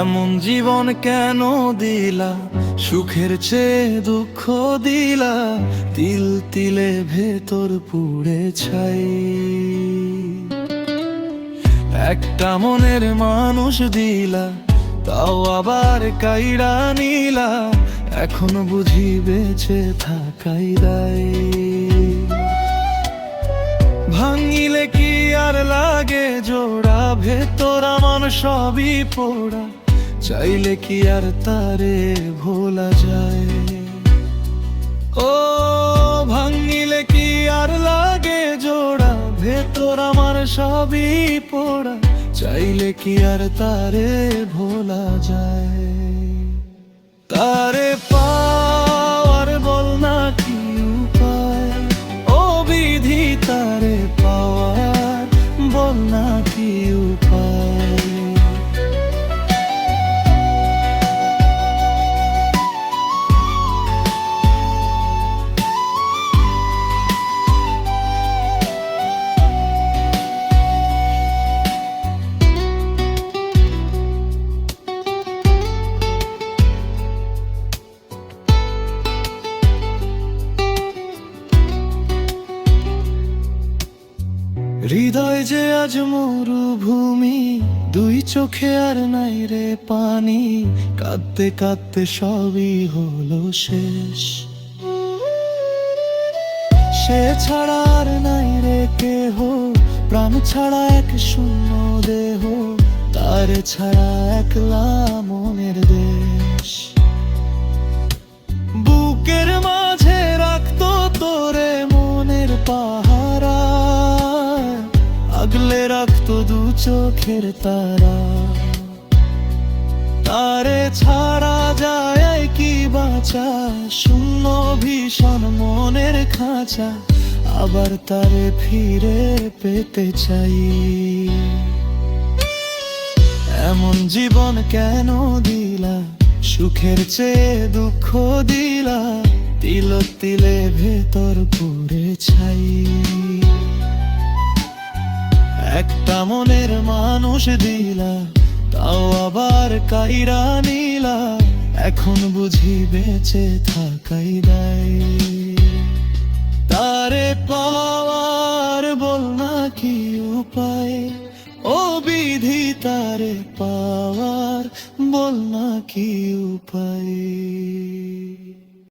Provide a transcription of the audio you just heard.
এমন জীবন কেন দিলা, সুখের চেয়ে দুঃখ দিলা, তিল তিলে ভেতর পুড়ে ছাই। একটা মনের মানুষ দিলা, তাও আবার কাইড়া নিলা, এখন বুঝি বেঁচে থাকাই দায়। ভাঙিলে কি আর লাগে জোড়া, ভেতর আমার সবই পোড়া, চাইলে কি আর তারে ভোলা যায়। ও ভাঙিলে কি আর লাগে জোড়া, ভেতর আমার সবই পোড়া, চাইলে কি আর তারে ভোলা যায়। তারে পাওয়ার বল না কি উপায়, ও বিধি তারে পাওয়ার বল না কি উপায়। হৃদয় যে আজ মরুভূমি, দুই চোখে আর নাই রে পানি, কাঁদতে কাঁদতে সবই হলো শেষ। সে ছাড়া আর নাই রে কেহ, প্রাণ ছাড়া এক শূন্য দেহ, তার ছাড়া একলা মনের দেশ। বুকের মাঝে রাখতো তোরে মনের পাহারা, আগলে রাখতো দু চোখের তারা। তারে ছাড়া যায় কি বাঁচা, শূন্য ভীষণ মনের খাঁচা, আবার তারে ফিরে পেতে চাই। এমন জীবন কেন দিলা, সুখের চেয়ে দুঃখ দিলা, তিল তিলে ভেতর পুড়ে ছাই। একটা মনের মানুষ দিলা, তাও আবার কাইরা নিলা, এখন বুঝি বেঁচে থাকাই দায়।